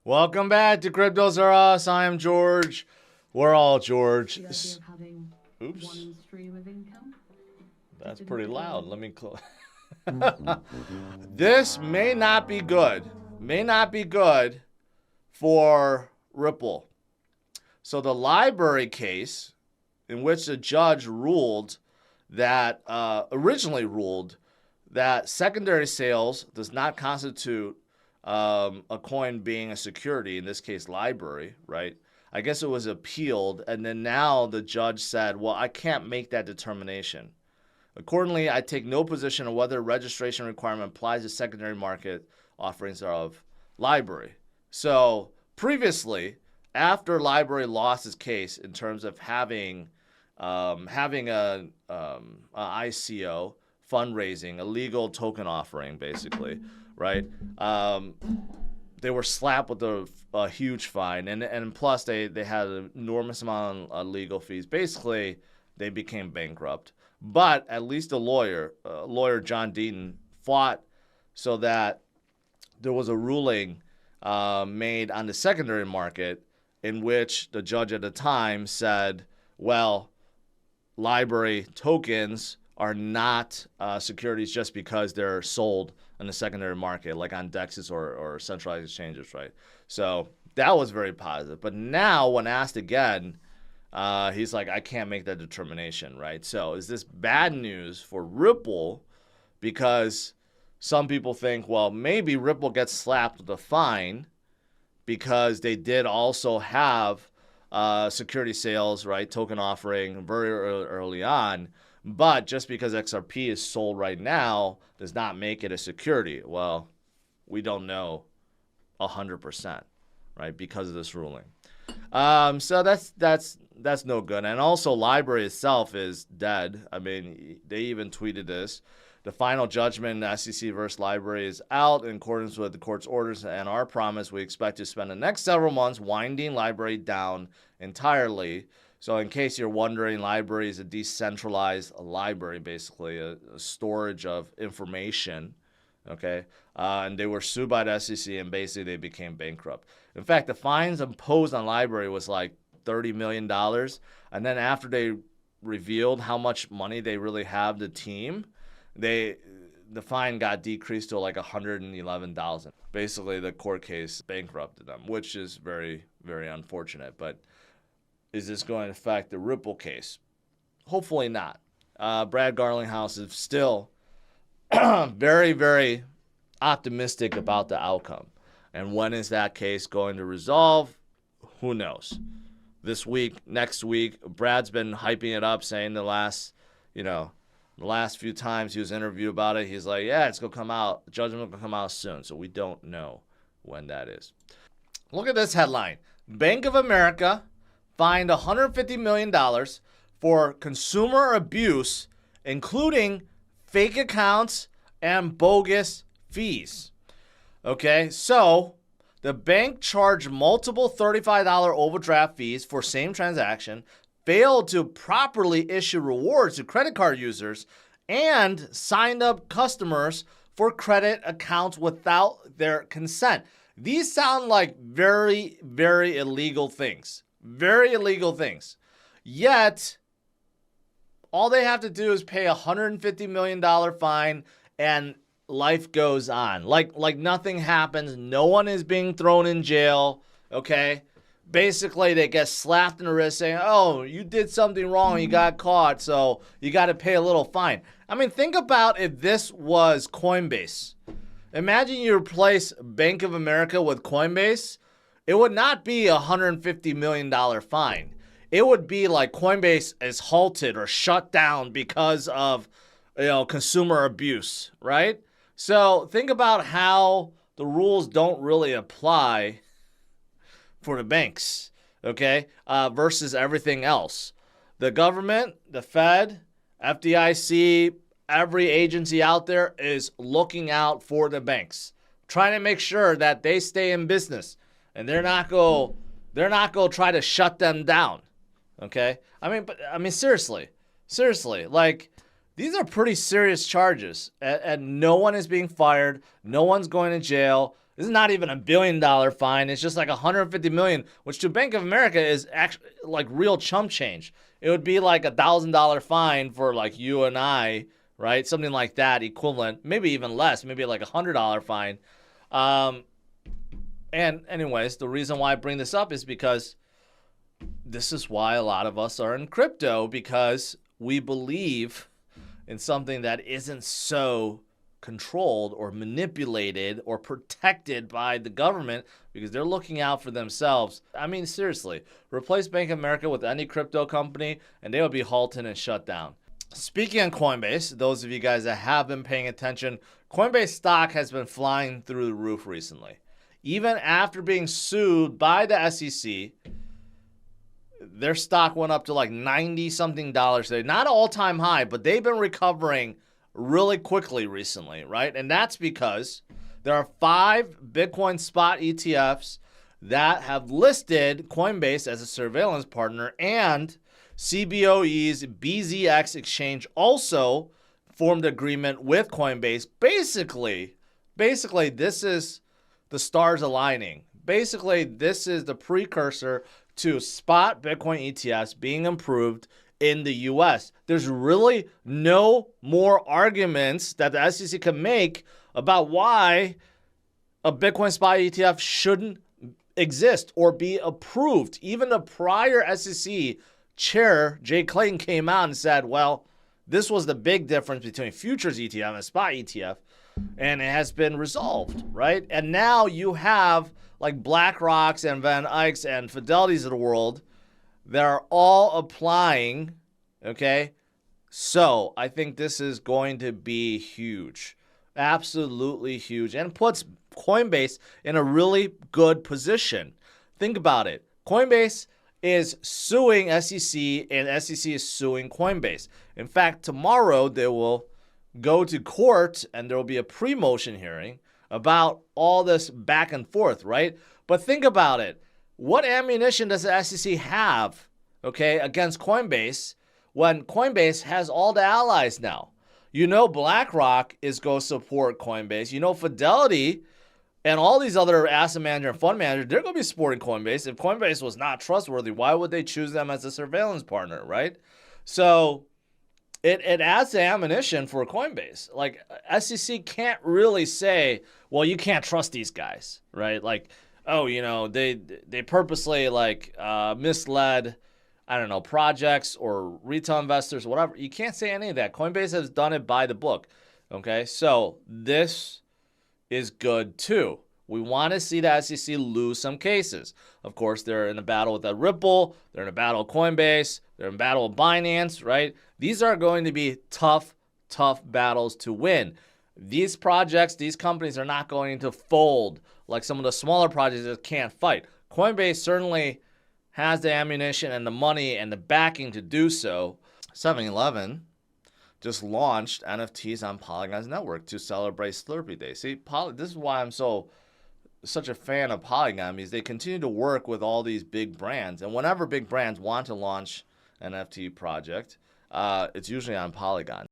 Welcome back to CryptosRus. I am George. We're all George. Oops. That's pretty loud. Let me close. This may not be good. May not be good for Ripple. So the LBRY case, in which the judge ruled that, originally ruled that secondary sales does not constitute a coin being a security, in this case LBRY, right? I guess it was appealed, and then now the judge said, well, I can't make that determination. Accordingly, I take no position on whether registration requirement applies to secondary market offerings of LBRY. So previously, after LBRY lost its case in terms of having a ICO, fundraising, a legal token offering, basically, right? They were slapped with a huge fine, and plus they had an enormous amount of legal fees. Basically, they became bankrupt. But at least lawyer John Deaton, fought so that there was a ruling made on the secondary market in which the judge at the time said, well, LBRY tokens are not securities just because they're sold in the secondary market, like on DEXs or centralized exchanges, right? So that was very positive. But now when asked again, he's like, I can't make that determination, right? So is this bad news for Ripple? Because some people think, well, maybe Ripple gets slapped with a fine because they did also have security sales, right? Token offering very early on. But just because XRP is sold right now does not make it a security. Well, we don't know 100%, right? Because of this ruling. So that's no good. And also LBRY itself is dead. I mean, they even tweeted this. The final judgment in the SEC versus LBRY is out in accordance with the court's orders and our promise. We expect to spend the next several months winding LBRY down entirely. So in case you're wondering, LBRY is a decentralized library, basically a storage of information, okay? And they were sued by the SEC, and basically they became bankrupt. In fact, the fines imposed on LBRY was like $30 million. And then after they revealed how much money they really have, the team, the fine got decreased to like $111,000. Basically, the court case bankrupted them, which is very, very unfortunate. But is this going to affect the Ripple case? Hopefully not. Brad Garlinghouse is still very, very optimistic about the outcome. And when is that case going to resolve? Who knows? This week, next week, Brad's been hyping it up, saying the last few times he was interviewed about it, he's like, yeah, it's going to come out. The judgment will come out soon. So we don't know when that is. Look at this headline. Bank of America fined $150 million for consumer abuse, including fake accounts and bogus fees. Okay, so the bank charged multiple $35 overdraft fees for same transaction, failed to properly issue rewards to credit card users, and signed up customers for credit accounts without their consent. These sound like very, very illegal things. Very illegal things. Yet, all they have to do is pay a $150 million fine and life goes on. Like nothing happens. No one is being thrown in jail. Okay? Basically, they get slapped in the wrist saying, oh, you did something wrong. You got caught. So you got to pay a little fine. I mean, think about if this was Coinbase. Imagine you replace Bank of America with Coinbase. It would not be a $150 million fine. It would be like Coinbase is halted or shut down because of, consumer abuse, right? So think about how the rules don't really apply for the banks, okay, versus everything else. The government, the Fed, FDIC, every agency out there is looking out for the banks, trying to make sure that they stay in business. And they're not go try to shut them down, okay? I mean, seriously, like these are pretty serious charges, and no one is being fired, no one's going to jail. This is not even $1 billion fine. It's just like 150 million, which to Bank of America is actually like real chump change. It would be like $1,000 fine for like you and I, right? Something like that equivalent, maybe even less, maybe like $100 fine. And anyways, the reason why I bring this up is because this is why a lot of us are in crypto, because we believe in something that isn't so controlled or manipulated or protected by the government, because they're looking out for themselves. I mean, seriously, replace Bank of America with any crypto company and they will be halted and shut down. Speaking of Coinbase, those of you guys that have been paying attention, Coinbase stock has been flying through the roof recently. Even after being sued by the SEC, their stock went up to like 90 something dollars today. Not an all-time high, but they've been recovering really quickly recently, right? And that's because there are 5 Bitcoin spot ETFs that have listed Coinbase as a surveillance partner, and CBOE's BZX exchange also formed an agreement with Coinbase. Basically, this is the stars aligning. Basically, this is the precursor to spot Bitcoin ETFs being improved in the US. There's really no more arguments that the SEC can make about why a Bitcoin spot ETF shouldn't exist or be approved. Even the prior SEC chair, Jay Clayton, came out and said, well, this was the big difference between futures ETF and spot ETF, and it has been resolved, right? And now you have like BlackRock's and Van Eyck's and Fidelity's of the world that are all applying, okay? So I think this is going to be huge, absolutely huge, and puts Coinbase in a really good position. Think about it. Coinbase is suing SEC, and SEC is suing Coinbase. In fact, tomorrow they will go to court and there will be a pre-motion hearing about all this back and forth, right? But think about it. What ammunition does the SEC have, okay, against Coinbase when Coinbase has all the allies now? You know BlackRock is going to support Coinbase. You know Fidelity and all these other asset manager and fund managers, they're going to be supporting Coinbase. If Coinbase was not trustworthy, why would they choose them as a surveillance partner, right? So it adds the ammunition for Coinbase. Like, SEC can't really say, well, you can't trust these guys, right? Like, oh, you know, they purposely like misled, I don't know, projects or retail investors, whatever. You can't say any of that. Coinbase has done it by the book, okay? So this is good too. We want to see the SEC lose some cases. Of course, they're in a battle with Ripple. They're in a battle with Coinbase. They're in a battle with Binance, right? These are going to be tough battles to win. These projects, these companies are not going to fold like some of the smaller projects that can't fight. Coinbase certainly has the ammunition and the money and the backing to do so. 7-Eleven just launched NFTs on Polygon's network to celebrate Slurpee Day. See, this is why I'm such a fan of Polygon, because they continue to work with all these big brands. And whenever big brands want to launch an NFT project, it's usually on Polygon.